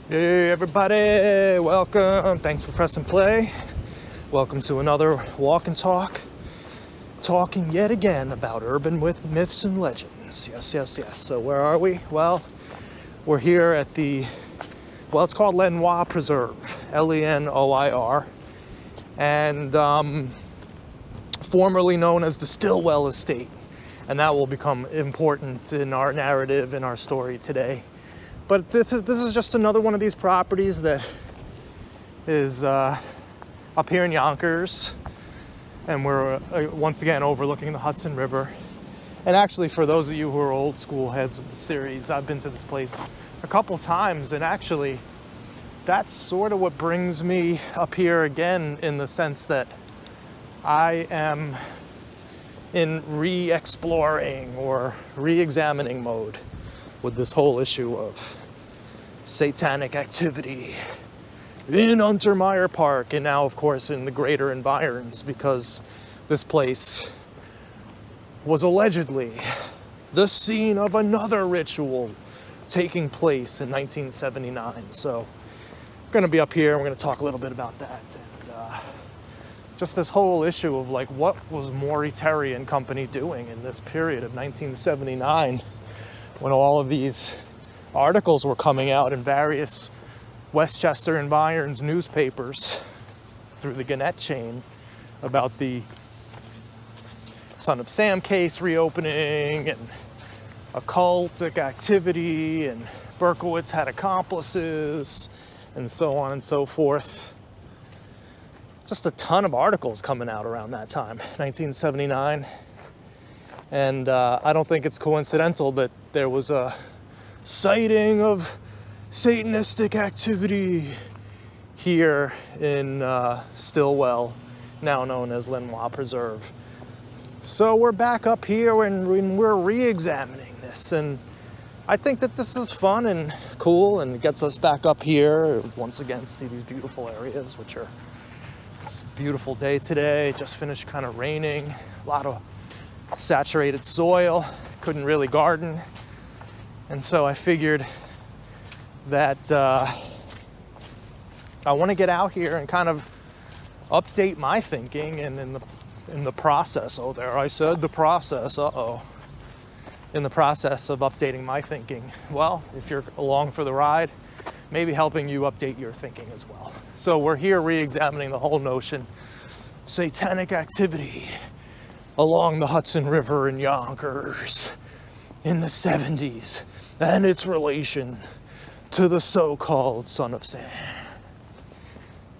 Hey everybody, welcome. Thanks for pressing play. Welcome to another walk and talk. Talking yet again about urban myths and legends. Yes. So where are we? Well, we're here at it's called Lenoir Preserve. Lenoir. And formerly known as the Stillwell Estate. And that will become important in our narrative, in our story today. But this is just another one of these properties that is up here in Yonkers. And we're once again overlooking the Hudson River. And actually, for those of you who are old school heads of the series, I've been to this place a couple times. And actually, that's sort of what brings me up here again, in the sense that I am in re-exploring or re-examining mode with this whole issue of satanic activity in Untermeyer Park, and now, of course, in the greater environs, because this place was allegedly the scene of another ritual taking place in 1979. So we're going to be up here, and we're going to talk a little bit about that. And just this whole issue of, like, what was Maury Terry and company doing in this period of 1979, when all of these articles were coming out in various Westchester environs newspapers through the Gannett chain about the Son of Sam case reopening and occultic activity, and Berkowitz had accomplices, and so on and so forth. Just a ton of articles coming out around that time, 1979. And I don't think it's coincidental that there was a sighting of Satanistic activity here in Stillwell, now known as Lenoir Preserve. So we're back up here and we're re-examining this. And I think that this is fun and cool, and gets us back up here once again to see these beautiful areas, which are, it's a beautiful day today. It just finished kind of raining, a lot of saturated soil, couldn't really garden. And so I figured that I want to get out here and kind of update my thinking, and in the process, oh, there I said the process, in the process of updating my thinking, well, if you're along for the ride, maybe helping you update your thinking as well. So we're here re-examining the whole notion of satanic activity along the Hudson River in Yonkers in the 70s, and its relation to the so-called Son of Sam.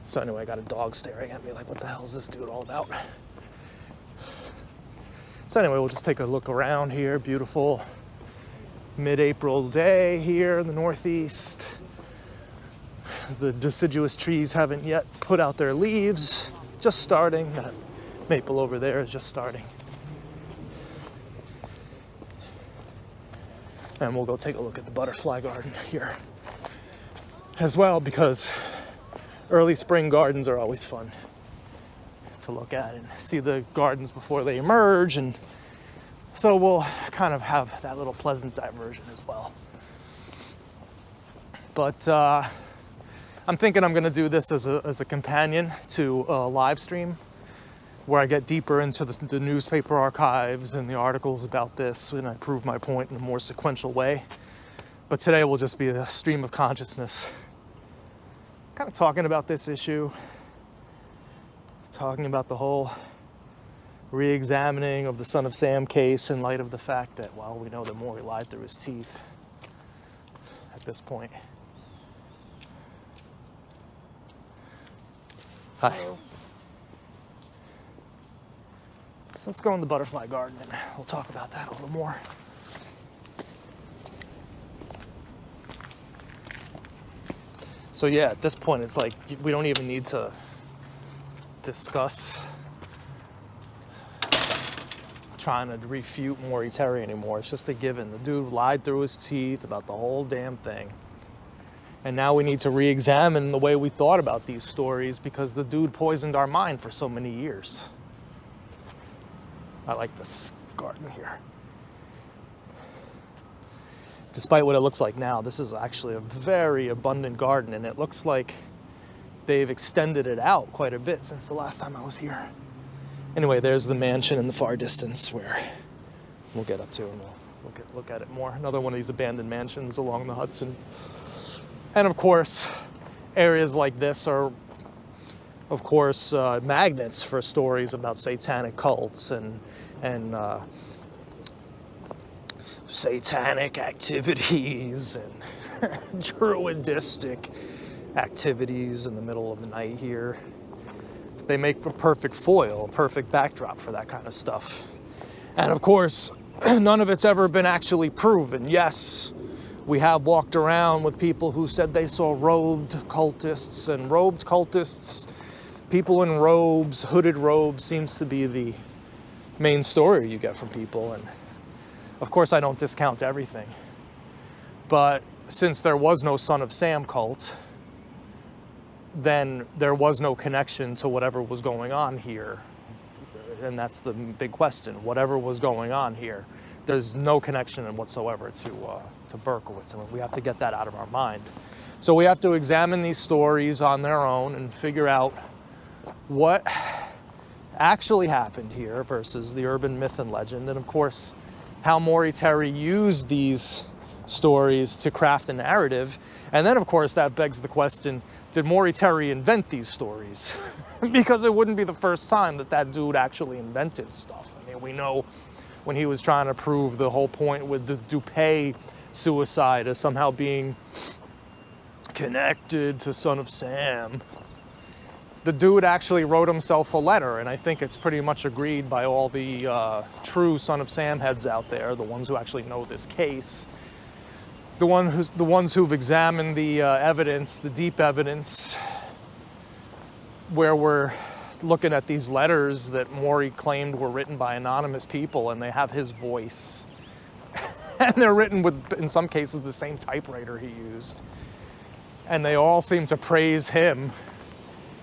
So anyway, I got a dog staring at me like, what the hell is this dude all about? So anyway, we'll just take a look around here. Beautiful mid-April day here in the Northeast. The deciduous trees haven't yet put out their leaves, just starting. That maple over there is just starting. And we'll go take a look at the butterfly garden here as well, because early spring gardens are always fun to look at and see the gardens before they emerge. And so we'll kind of have that little pleasant diversion as well. But I'm thinking I'm going to do this as a companion to a live stream, where I get deeper into the newspaper archives and the articles about this, and I prove my point in a more sequential way. But today will just be a stream of consciousness, kind of talking about this issue, talking about the whole re-examining of the Son of Sam case in light of the fact that, well, we know that Maury lied through his teeth at this point. Hi. Hello. So let's go in the butterfly garden and we'll talk about that a little more. So yeah, at this point, it's like we don't even need to discuss trying to refute Maury Terry anymore. It's just a given. The dude lied through his teeth about the whole damn thing. And now we need to re-examine the way we thought about these stories, because the dude poisoned our mind for so many years. I like this garden here. despite what it looks like now, this is actually a very abundant garden, and it looks like they've extended it out quite a bit since the last time I was here. Anyway, there's the mansion in the far distance where we'll get up to, and we'll look at it more. Another one of these abandoned mansions along the Hudson. And of course, areas like this are, of course, magnets for stories about satanic cults and satanic activities and druidistic activities in the middle of the night here. They make a perfect foil, a perfect backdrop for that kind of stuff. And of course, none of it's ever been actually proven. Yes, we have walked around with people who said they saw robed cultists, and robed cultists, people in robes, hooded robes, seems to be the main story you get from people. And of course, I don't discount everything. But since there was no Son of Sam cult, then there was no connection to whatever was going on here. And that's the big question. Whatever was going on here, there's no connection whatsoever to Berkowitz. I mean, we have to get that out of our mind. So we have to examine these stories on their own and figure out what actually happened here versus the urban myth and legend. And of course, how Maury Terry used these stories to craft a narrative. And then, of course, that begs the question, did Maury Terry invent these stories? Because it wouldn't be the first time that dude actually invented stuff. I mean, we know when he was trying to prove the whole point with the Dupay suicide as somehow being connected to Son of Sam, the dude actually wrote himself a letter, and I think it's pretty much agreed by all the true Son of Sam heads out there, the ones who actually know this case, the ones who've examined the evidence, the deep evidence, where we're looking at these letters that Maury claimed were written by anonymous people, and they have his voice. And they're written with, in some cases, the same typewriter he used. And they all seem to praise him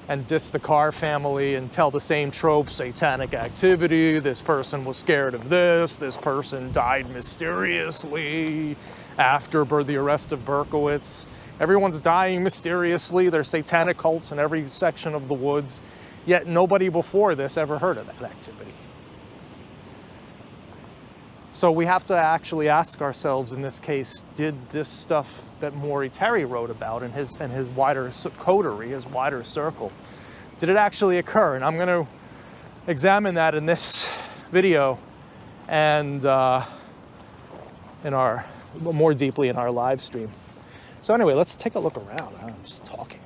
and diss the Carr family and tell the same trope, satanic activity, this person was scared of this person died mysteriously after the arrest of Berkowitz. Everyone's dying mysteriously, there's satanic cults in every section of the woods, yet nobody before this ever heard of that activity. So we have to actually ask ourselves in this case, did this stuff that Maury Terry wrote about in his wider coterie, his wider circle, did it actually occur? And I'm going to examine that in this video and more deeply in our live stream. So anyway, let's take a look around. I'm just talking.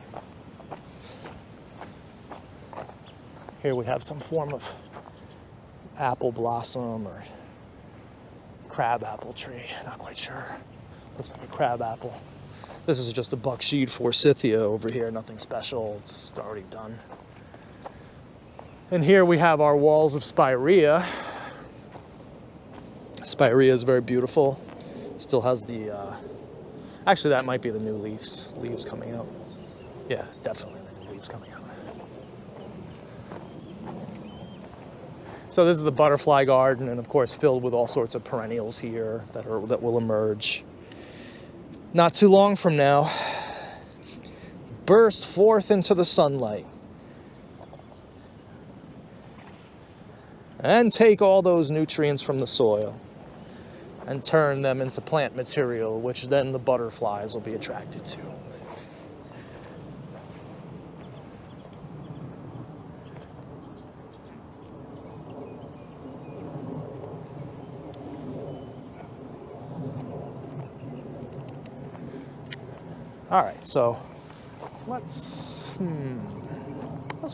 Here we have some form of apple blossom or crab apple tree, not quite sure. Looks like a crab apple. This is just a bucksheet forsythia over here, nothing special, it's already done. And here we have our walls of spirea. Spirea is very beautiful. Still has the, actually that might be the new leaves coming out. Yeah, definitely the new leaves coming out. So this is the butterfly garden, and of course filled with all sorts of perennials here that will emerge. Not too long from now, burst forth into the sunlight and take all those nutrients from the soil and turn them into plant material, which then the butterflies will be attracted to. All right, so let's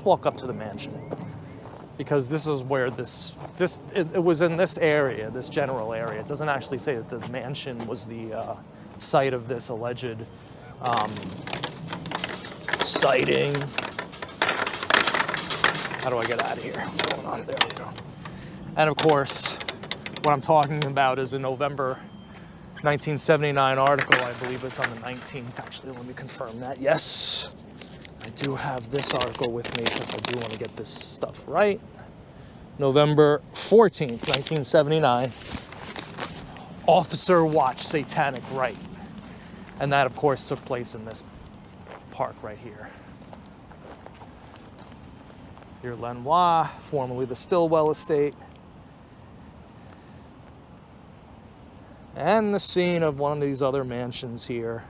walk up to the mansion, because this is where it was in this area, this general area. It doesn't actually say that the mansion was the site of this alleged sighting. How do I get out of here? What's going on? There we go. And of course, what I'm talking about is a November 1979 article. I believe it's on the 19th. Actually, let me confirm that. Yes, I do have this article with me because I do want to get this stuff right. November 14th, 1979. Officer Watch Satanic Rite. And that, of course, took place in this park right here. Here, Lenoir, formerly the Stillwell Estate. And the scene of one of these other mansions here,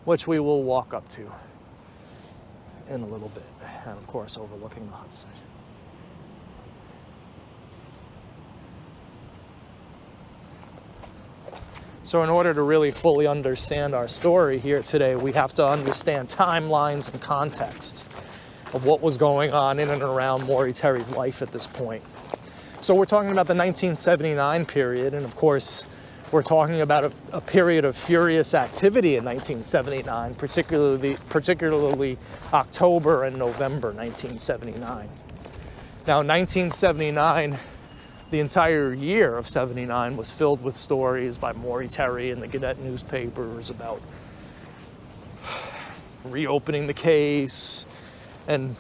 which we will walk up to in a little bit. And of course, overlooking the Hudson. So in order to really fully understand our story here today, we have to understand timelines and context of what was going on in and around Maury Terry's life at this point. So we're talking about the 1979 period, and of course, we're talking about a period of furious activity in 1979, particularly October and November 1979. Now, 1979, the entire year of 79 was filled with stories by Maury Terry and the Gannett newspapers about reopening the case and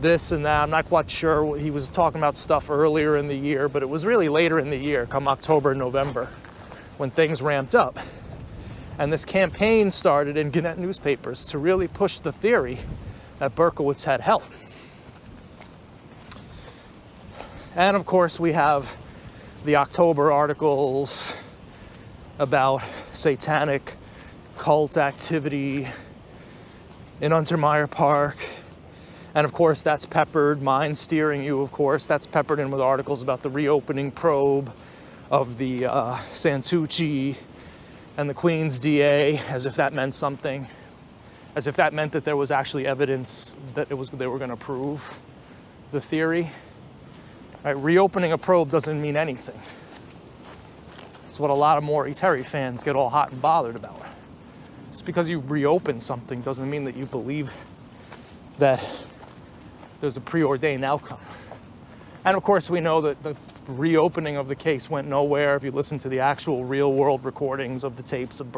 this and that. I'm not quite sure. He was talking about stuff earlier in the year, but it was really later in the year, come October, November, when things ramped up. And this campaign started in Gannett newspapers to really push the theory that Berkowitz had help. And of course, we have the October articles about satanic cult activity in Untermeyer Park. And of course, that's peppered, mine steering you, of course, that's peppered in with articles about the reopening probe of the Santucci and the Queen's DA, as if that meant something, as if that meant that there was actually evidence that they were going to prove the theory. Right? Reopening a probe doesn't mean anything. It's what a lot of Maury Terry fans get all hot and bothered about. Just because you reopen something doesn't mean that you believe that there's a preordained outcome. And of course, we know that the reopening of the case went nowhere. If you listen to the actual real-world recordings of the tapes of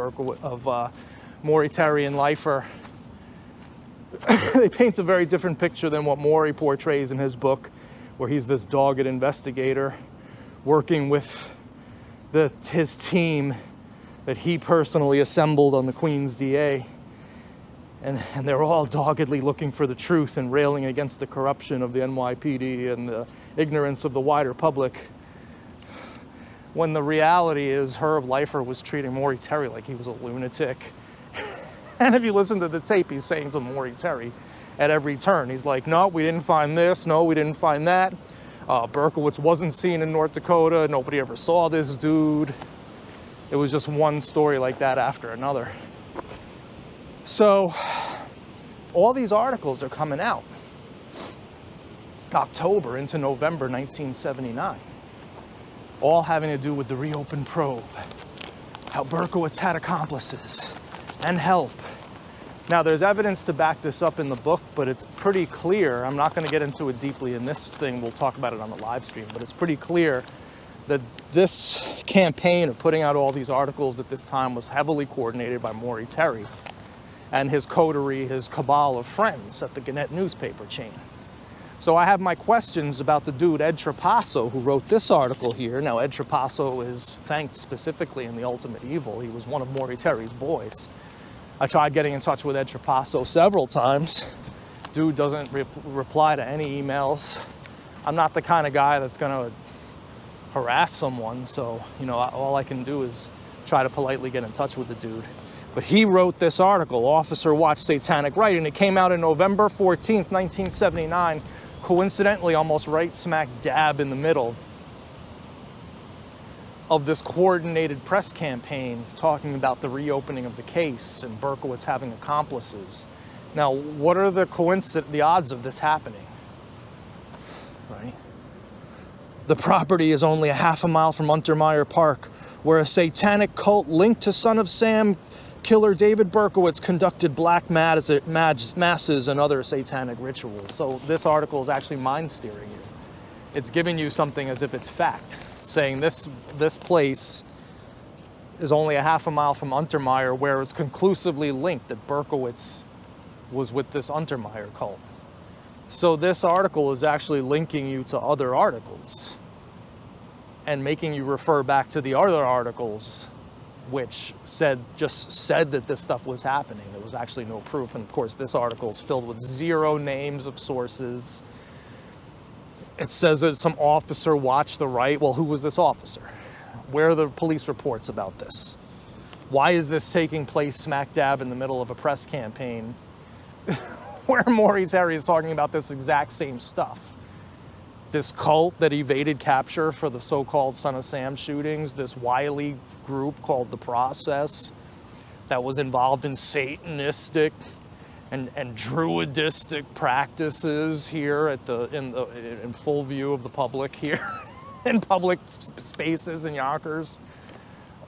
Maury Terry and Leifer, they paint a very different picture than what Maury portrays in his book, where he's this dogged investigator working with his team that he personally assembled on the Queen's DA. And they're all doggedly looking for the truth and railing against the corruption of the NYPD and the ignorance of the wider public. When the reality is Herb Leifer was treating Maury Terry like he was a lunatic. And if you listen to the tape, he's saying to Maury Terry at every turn, he's like, no, we didn't find this, no, we didn't find that. Berkowitz wasn't seen in North Dakota, nobody ever saw this dude. It was just one story like that after another. So, all these articles are coming out October into November 1979, all having to do with the reopened probe, how Berkowitz had accomplices and help. Now, there's evidence to back this up in the book, but it's pretty clear. I'm not going to get into it deeply in this thing. We'll talk about it on the live stream, but it's pretty clear that this campaign of putting out all these articles at this time was heavily coordinated by Maury Terry and his coterie, his cabal of friends at the Gannett newspaper chain. So I have my questions about the dude, Ed Trapasso, who wrote this article here. Now, Ed Trapasso is thanked specifically in The Ultimate Evil. He was one of Maury Terry's boys. I tried getting in touch with Ed Trapasso several times. Dude doesn't reply to any emails. I'm not the kind of guy that's gonna harass someone, so, you know, all I can do is try to politely get in touch with the dude. But he wrote this article, Officer Watch Satanic Rite, and it came out in November 14th, 1979, coincidentally almost right smack dab in the middle of this coordinated press campaign talking about the reopening of the case and Berkowitz having accomplices. Now, what are the odds of this happening? Right? The property is only a half a mile from Untermeyer Park, where a satanic cult linked to Son of Sam killer David Berkowitz conducted black masses and other satanic rituals. So this article is actually mind steering you. It's giving you something as if it's fact, saying this place is only a half a mile from Untermeyer, where it's conclusively linked that Berkowitz was with this Untermeyer cult. So this article is actually linking you to other articles and making you refer back to the other articles which just said that this stuff was happening. There was actually no proof. And of course, this article is filled with 0 names of sources. It says that some officer watched the rite. Well, who was this officer? Where are the police reports about this? Why is this taking place smack dab in the middle of a press campaign where Maury Terry is talking about this exact same stuff? This cult that evaded capture for the so-called Son of Sam shootings, this wily group called The Process that was involved in Satanistic and druidistic practices here in full view of the public here in public spaces in Yonkers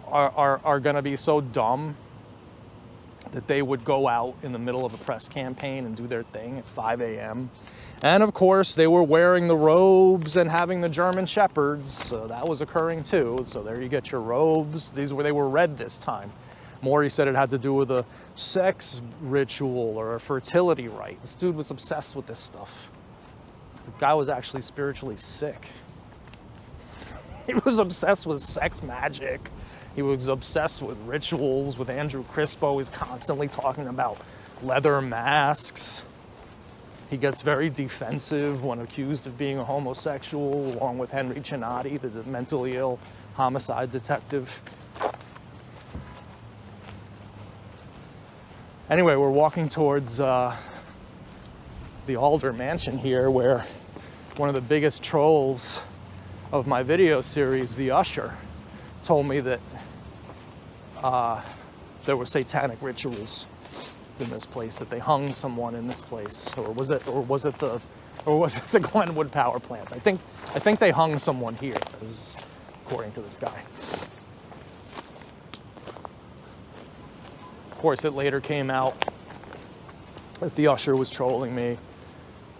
are going to be so dumb that they would go out in the middle of a press campaign and do their thing at 5 a.m. And of course, they were wearing the robes and having the German shepherds, so that was occurring too. So there you get your robes. They were red this time. Maury said it had to do with a sex ritual or a fertility rite. This dude was obsessed with this stuff. The guy was actually spiritually sick. He was obsessed with sex magic. He was obsessed with rituals. With Andrew Crispo, he's constantly talking about leather masks. He gets very defensive when accused of being a homosexual, along with Henry Chinati, the mentally ill homicide detective. Anyway, we're walking towards the Alder mansion here, where one of the biggest trolls of my video series, The Usher, told me that there were satanic rituals in this place, that they hung someone in this place, or was it the Glenwood power plant? I think they hung someone here, according to this guy. Of course, it later came out that the Usher was trolling me.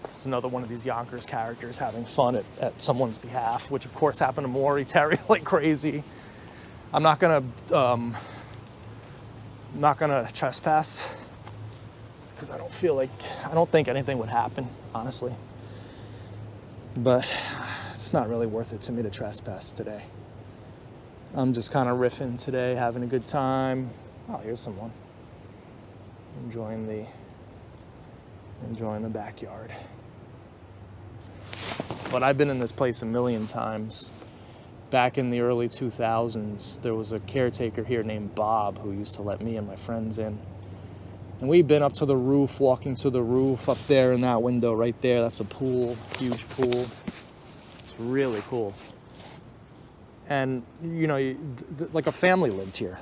It's another one of these Yonkers characters having fun at someone's behalf, which of course happened to Maury Terry like crazy. I'm not gonna trespass, because I don't think anything would happen, honestly. But it's not really worth it to me to trespass today. I'm just kind of riffing today, having a good time. Oh, here's someone. Enjoying the backyard. But I've been in this place a million times. Back in the early 2000s, there was a caretaker here named Bob who used to let me and my friends in. And we've been up to the roof, walking to the roof up there in that window right there. That's a pool, huge pool. It's really cool. And, you know, like a family lived here.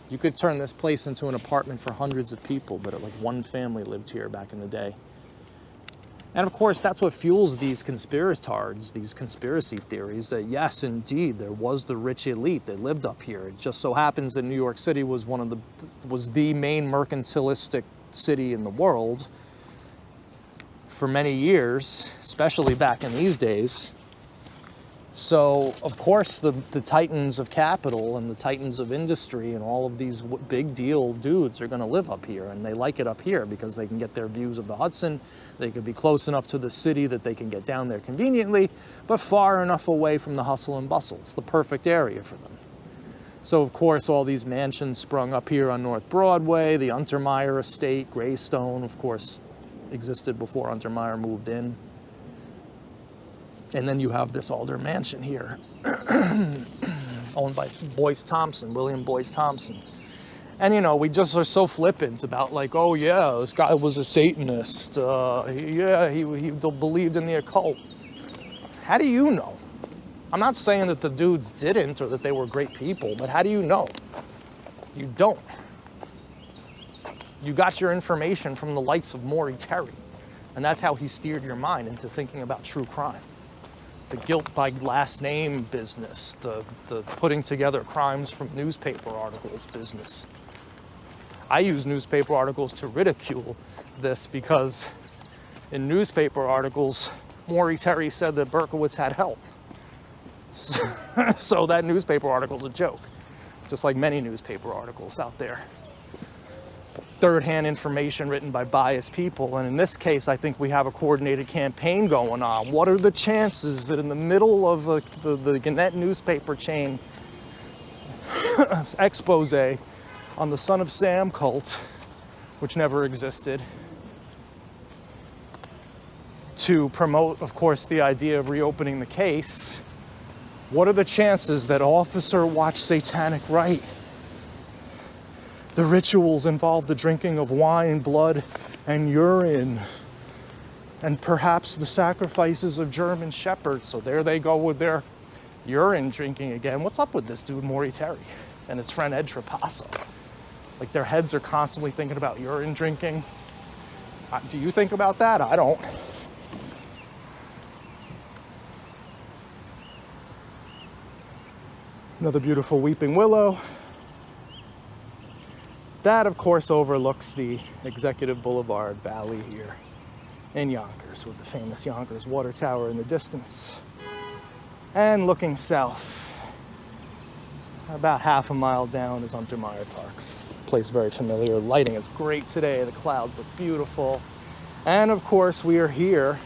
You could turn this place into an apartment for hundreds of people, but like one family lived here back in the day. And of course, that's what fuels these conspiratards, these conspiracy theories, that yes, indeed, there was the rich elite that lived up here. It just so happens that New York City was the main mercantilistic city in the world for many years, especially back in these days. So, of course, the titans of capital and the titans of industry and all of these big deal dudes are going to live up here, and they like it up here because they can get their views of the Hudson. They could be close enough to the city that they can get down there conveniently, but far enough away from the hustle and bustle. It's the perfect area for them. So, of course, all these mansions sprung up here on North Broadway. The Untermeyer estate, Greystone, of course, existed before Untermeyer moved in. And then you have this Alder mansion here, owned by William Boyce Thompson. And, you know, we just are so flippant about, like, oh, yeah, this guy was a Satanist. He believed in the occult. How do you know? I'm not saying that the dudes didn't or that they were great people, but how do you know? You don't. You got your information from the likes of Maury Terry, and that's how he steered your mind into thinking about true crime. The guilt by last name business, the putting together crimes from newspaper articles business. I use newspaper articles to ridicule this because in newspaper articles, Maury Terry said that Berkowitz had help. So that newspaper article's a joke, just like many newspaper articles out there. Third-hand information written by biased people, and in this case, I think we have a coordinated campaign going on. What are the chances that in the middle of the Gannett newspaper chain, expose on the Son of Sam cult, which never existed, to promote, of course, the idea of reopening the case. What are the chances that Officer watched Satanic Rite? The rituals involve the drinking of wine, blood, and urine, and perhaps the sacrifices of German shepherds. So there they go with their urine drinking again. What's up with this dude, Maury Terry, and his friend Ed Trapasso? Like, their heads are constantly thinking about urine drinking. Do you think about that? I don't. Another beautiful weeping willow. That, of course, overlooks the Executive Boulevard Valley here in Yonkers, with the famous Yonkers water tower in the distance. And looking south, about half a mile down, is Untermeyer Park. Place very familiar. Lighting is great today. The clouds look beautiful. And of course, we are here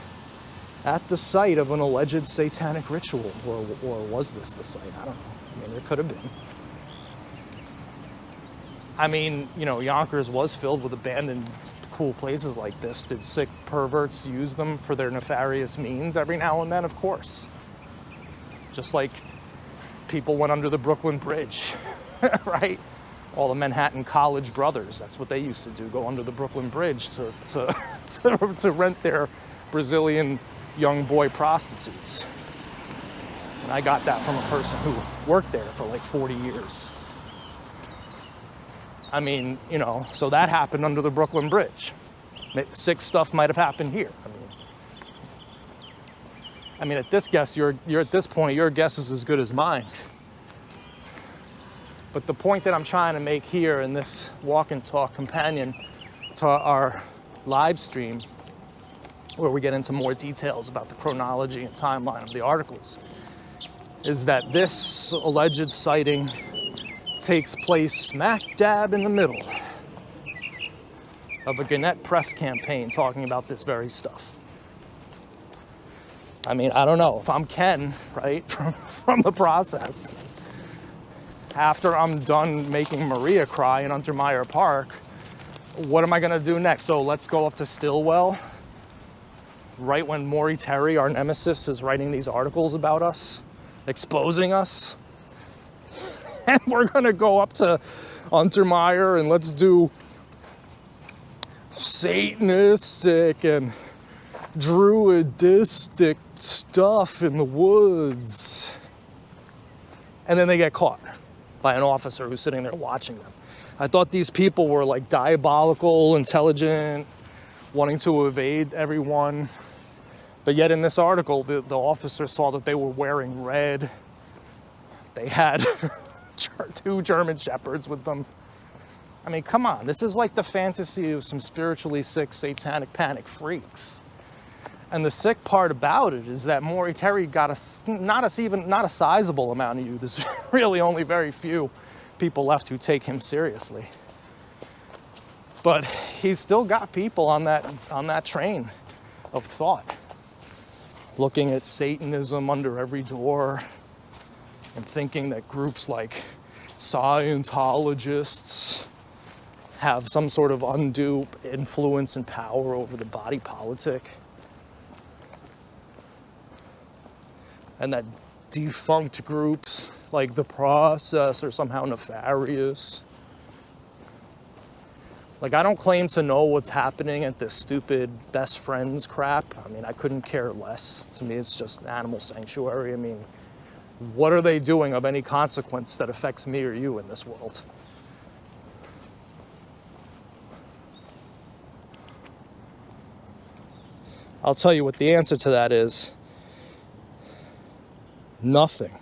at the site of an alleged satanic ritual. Or was this the site? I don't know. I mean, there could have been. I mean, you know, Yonkers was filled with abandoned cool places like this. Did sick perverts use them for their nefarious means every now and then? Of course. Just like people went under the Brooklyn Bridge, right? All the Manhattan College brothers, that's what they used to do, go under the Brooklyn Bridge to rent their Brazilian young boy prostitutes. And I got that from a person who worked there for like 40 years. I mean, you know, so that happened under the Brooklyn Bridge. Sick stuff might have happened here. I mean, at this guess, you're at this point, your guess is as good as mine. But the point that I'm trying to make here in this walk and talk companion to our live stream, where we get into more details about the chronology and timeline of the articles, is that this alleged sighting takes place smack dab in the middle of a Gannett press campaign talking about this very stuff. I mean, I don't know. If I'm Ken, right, from the process, after I'm done making Maria cry in Untermeyer Park, what am I gonna do next? So let's go up to Stillwell, right when Maury Terry, our nemesis, is writing these articles about us, exposing us. And we're gonna go up to Untermeyer and let's do Satanistic and druidistic stuff in the woods. And then they get caught by an officer who's sitting there watching them. I thought these people were like diabolical, intelligent, wanting to evade everyone. But yet in this article, the officer saw that they were wearing red. They had 2 German shepherds with them. I mean, come on, this is like the fantasy of some spiritually sick, satanic panic freaks. And the sick part about it is that Maury Terry got not a sizable amount of you. There's really only very few people left who take him seriously. But he's still got people on that train of thought, looking at Satanism under every door and thinking that groups like Scientologists have some sort of undue influence and power over the body politic. And that defunct groups like The Process are somehow nefarious. Like, I don't claim to know what's happening at this stupid best friends crap. I mean, I couldn't care less. To me, it's just an animal sanctuary. I mean, what are they doing of any consequence that affects me or you in this world? I'll tell you what the answer to that is. Nothing.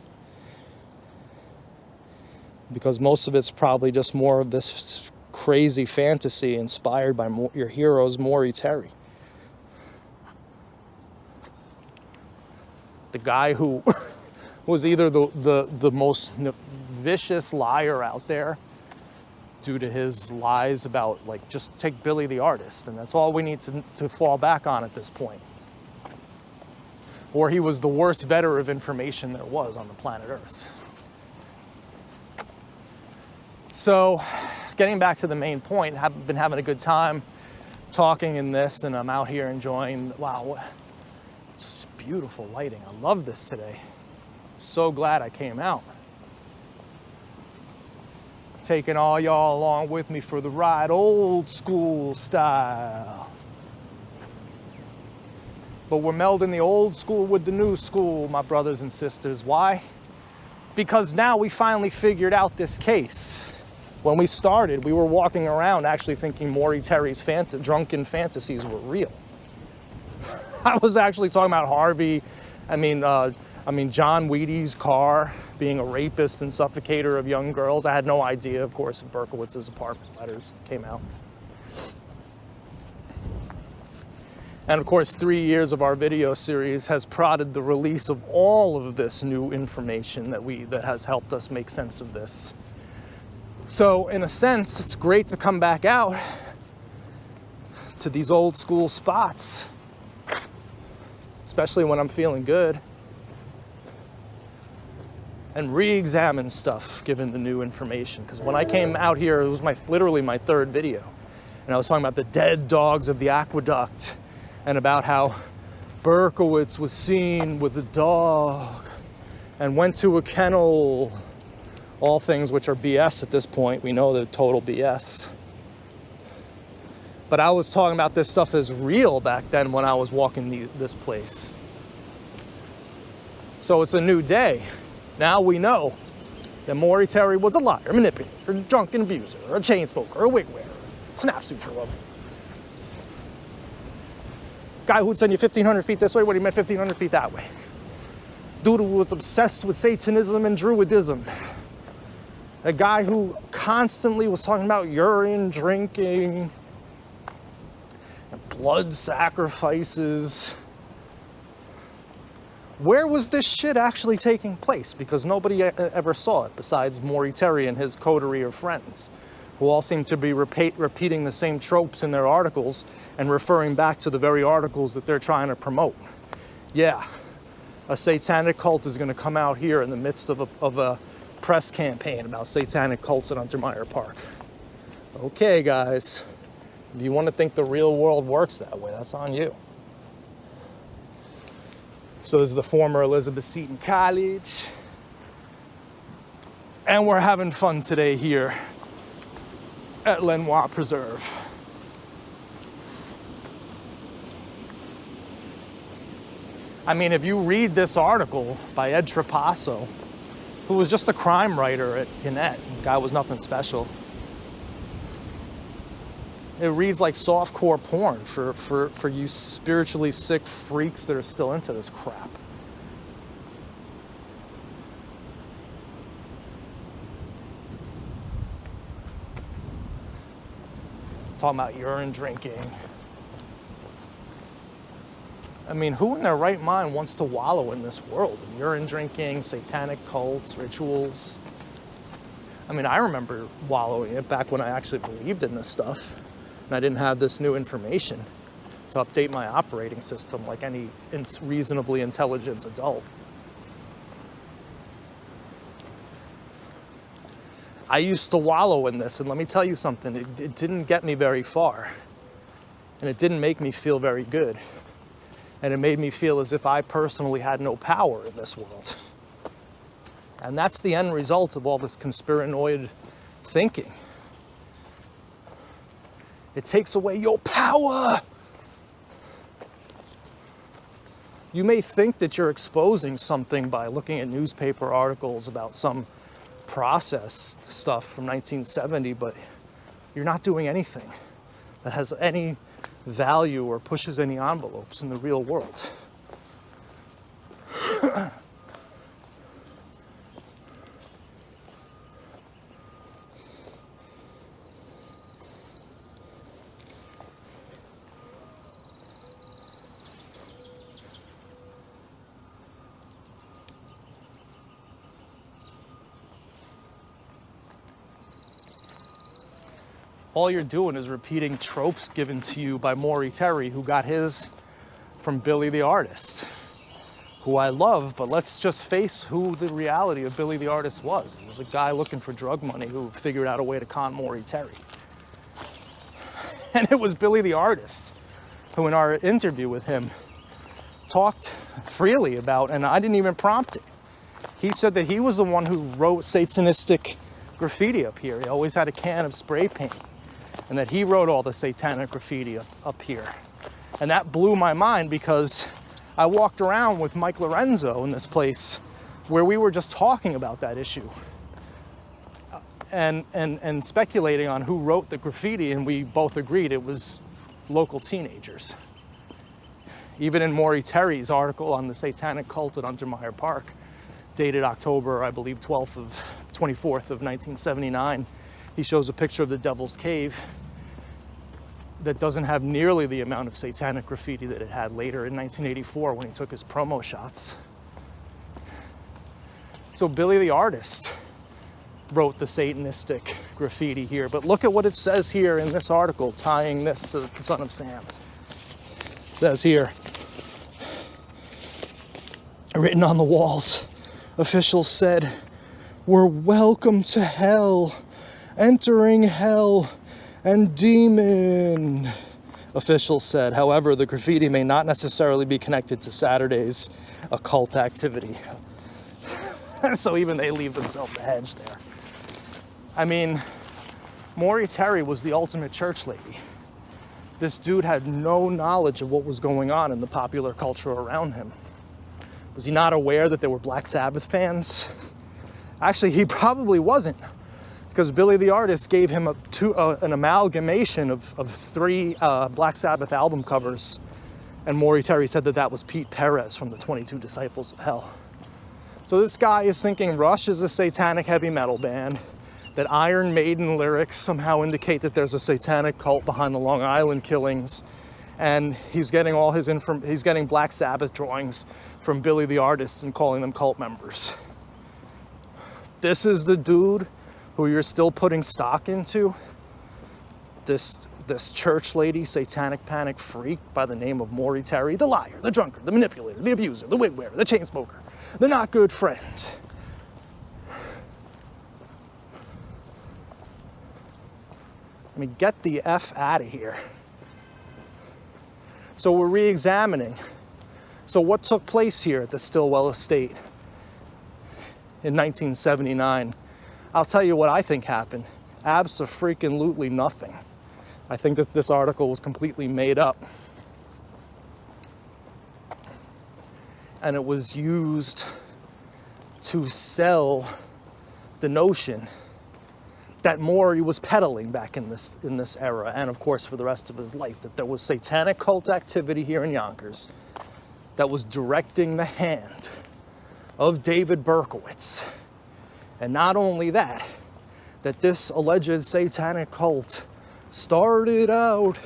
Because most of it's probably just more of this crazy fantasy inspired by your heroes, Maury Terry. The guy who was either the most vicious liar out there due to his lies about, like, just take Billy the artist, and that's all we need to fall back on at this point. Or he was the worst vetter of information there was on the planet Earth. So, getting back to the main point, I've been having a good time talking in this, and I'm out here enjoying, wow, it's beautiful lighting. I love this today. So glad I came out. Taking all y'all along with me for the ride, old school style. But we're melding the old school with the new school, my brothers and sisters. Why? Because now we finally figured out this case. When we started, we were walking around actually thinking Maury Terry's drunken fantasies were real. I was actually talking about Harvey, John Wheaty's car being a rapist and suffocator of young girls. I had no idea, of course, of Berkowitz's apartment letters came out. And of course, 3 years of our video series has prodded the release of all of this new information that has helped us make sense of this. So in a sense, it's great to come back out to these old school spots, especially when I'm feeling good, and re-examine stuff given the new information. Because when I came out here, it was literally my third video, and I was talking about the dead dogs of the aqueduct and about how Berkowitz was seen with a dog and went to a kennel. All things which are BS at this point. We know they're total BS. But I was talking about this stuff as real back then when I was walking this place. So it's a new day. Now we know that Maury Terry was a liar, manipulator, a drunken abuser, a chain smoker, a wig wearer, snap suture lover. Guy who'd send you 1,500 feet this way when he meant 1,500 feet that way. Dude who was obsessed with Satanism and Druidism. A guy who constantly was talking about urine drinking, and blood sacrifices. Where was this shit actually taking place? Because nobody ever saw it besides Maury Terry and his coterie of friends, who all seem to be repeating the same tropes in their articles and referring back to the very articles that they're trying to promote. Yeah, a satanic cult is going to come out here in the midst of a press campaign about satanic cults at Untermeyer Park. Okay, guys, if you want to think the real world works that way, that's on you. So this is the former Elizabeth Seton College, and we're having fun today here at Lenoir Preserve. I mean, if you read this article by Ed Trapasso, who was just a crime writer at Gannett. The guy was nothing special. It reads like softcore porn for you spiritually sick freaks that are still into this crap. Talking about urine drinking. I mean, who in their right mind wants to wallow in this world? Urine drinking, satanic cults, rituals. I mean, I remember wallowing it back when I actually believed in this stuff, and I didn't have this new information to update my operating system like any reasonably intelligent adult. I used to wallow in this, and let me tell you something, it didn't get me very far, and it didn't make me feel very good. And it made me feel as if I personally had no power in this world. And that's the end result of all this conspiranoid thinking. It takes away your power. You may think that you're exposing something by looking at newspaper articles about some processed stuff from 1970, but you're not doing anything that has any value or pushes any envelopes in the real world. All you're doing is repeating tropes given to you by Maury Terry, who got his from Billy the Artist. who I love, but let's just face who the reality of Billy the Artist was. He was a guy looking for drug money who figured out a way to con Maury Terry. And it was Billy the Artist who, in our interview with him, talked freely about, and I didn't even prompt it. He said that he was the one who wrote Satanistic graffiti up here. He always had a can of spray paint, and that he wrote all the Satanic graffiti up here. And that blew my mind, because I walked around with Mike Lorenzo in this place where we were just talking about that issue and speculating on who wrote the graffiti, and we both agreed it was local teenagers. Even in Maury Terry's article on the Satanic cult at Untermeyer Park, dated October, I believe, 24th of 1979, he shows a picture of the Devil's Cave that doesn't have nearly the amount of Satanic graffiti that it had later in 1984 when he took his promo shots. So Billy the Artist wrote the Satanistic graffiti here, but look at what it says here in this article, tying this to the Son of Sam. It says here, written on the walls, officials said, "We're welcome to hell, entering hell, and demon," officials said. However, the graffiti may not necessarily be connected to Saturday's occult activity. So even they leave themselves a hedge there. I mean, Maury Terry was the ultimate church lady. This dude had no knowledge of what was going on in the popular culture around him. Was he not aware that there were Black Sabbath fans? Actually, he probably wasn't, because Billy the Artist gave him an amalgamation of 3 Black Sabbath album covers, and Maury Terry said that that was Pete Perez from the 22 Disciples of Hell. So this guy is thinking Rush is a satanic heavy metal band, that Iron Maiden lyrics somehow indicate that there's a satanic cult behind the Long Island killings, and he's getting all his he's getting Black Sabbath drawings from Billy the Artist and calling them cult members. This is the dude who you're still putting stock into? This church lady, satanic panic freak by the name of Maury Terry, the liar, the drunkard, the manipulator, the abuser, the wig wearer, the chain smoker, the not good friend. I mean, get the F out of here. So we're re-examining. So what took place here at the Stillwell Estate in 1979? I'll tell you what I think happened. Abso-freaking-lutely nothing. I think that this article was completely made up. And it was used to sell the notion that Maury was peddling back in this era, and of course for the rest of his life, that there was satanic cult activity here in Yonkers that was directing the hand of David Berkowitz. And not only that, that this alleged satanic cult started out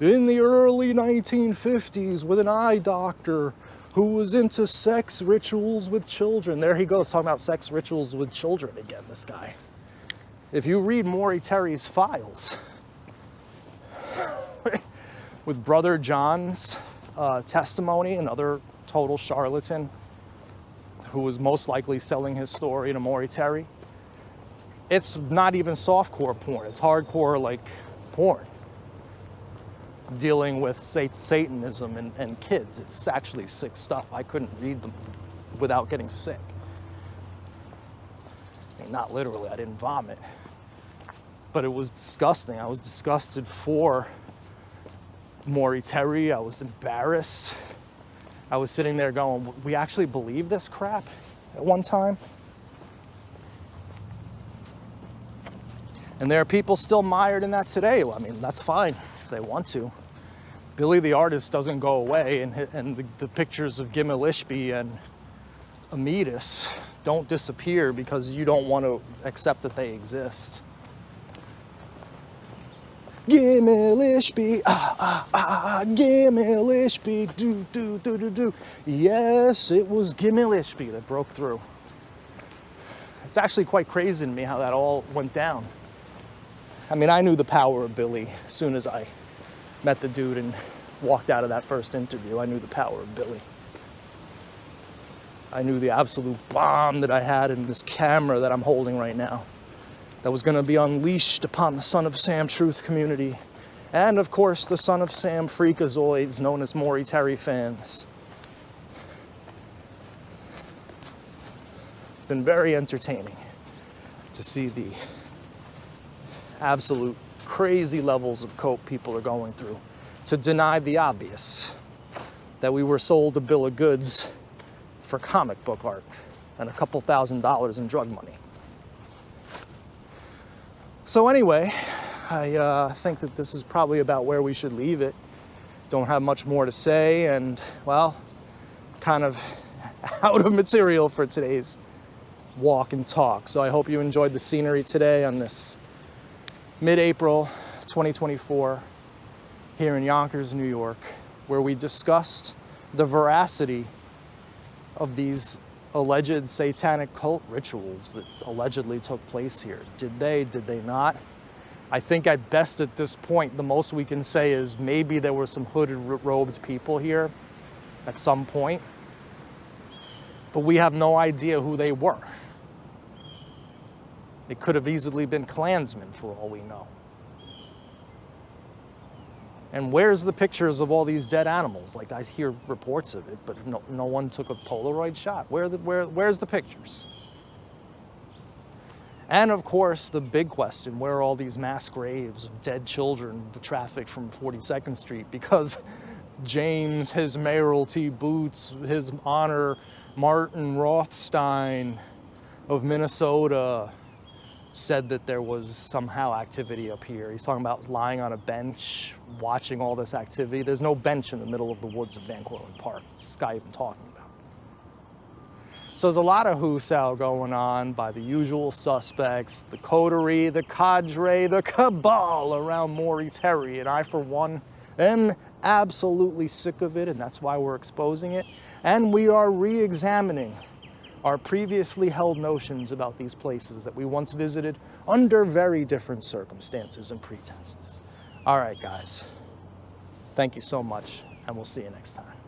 in the early 1950s with an eye doctor who was into sex rituals with children. There he goes, talking about sex rituals with children again, this guy. If you read Maury Terry's files, with Brother John's testimony, another total charlatan who was most likely selling his story to Maury Terry, it's not even softcore porn. It's hardcore, like, porn, dealing with Satanism and kids. It's actually sick stuff. I couldn't read them without getting sick. I mean, not literally, I didn't vomit. But it was disgusting. I was disgusted for Maury Terry. I was embarrassed. I was sitting there going, we actually believe this crap at one time? And there are people still mired in that today. Well, I mean, that's fine if they want to. Billy the Artist doesn't go away, and the pictures of Gimel Ishby and Amidus don't disappear because you don't want to accept that they exist. Gimel Ishby, Gimel Ishby, do. Yes, it was Gimel Ishby that broke through. It's actually quite crazy to me how that all went down. I mean, I knew the power of Billy as soon as I met the dude and walked out of that first interview. I knew the power of Billy. I knew the absolute bomb that I had in this camera that I'm holding right now, that was going to be unleashed upon the Son of Sam truth community, and of course the Son of Sam freakazoids known as Maury Terry fans. It's been very entertaining to see the absolute crazy levels of cope people are going through to deny the obvious, that we were sold a bill of goods for comic book art and a couple $1,000s in drug money. So anyway, I think that this is probably about where we should leave it. Don't have much more to say, and well, kind of out of material for today's walk and talk. So I hope you enjoyed the scenery today on this mid-April 2024 here in Yonkers, New York, where we discussed the veracity of these alleged satanic cult rituals that allegedly took place here. Did they not? I think at best at this point, the most we can say is maybe there were some hooded, robed people here at some point, but we have no idea who they were. It could have easily been Klansmen for all we know. And where's the pictures of all these dead animals? Like, I hear reports of it, but no one took a Polaroid shot. Where's the pictures? And of course, the big question, where are all these mass graves of dead children trafficked from 42nd Street? Because James, his mayoralty boots, his honor, Martin Rothstein of Minnesota, said that there was somehow activity up here. He's talking about lying on a bench, watching all this activity. There's no bench in the middle of the woods of Van Cortlandt Park. What's this guy even talking about? So there's a lot of Hoosow going on by the usual suspects, the coterie, the cadre, the cabal around Maury Terry, and I, for one, am absolutely sick of it, and that's why we're exposing it. And we are re-examining our previously held notions about these places that we once visited under very different circumstances and pretenses. All right, guys. Thank you so much, and we'll see you next time.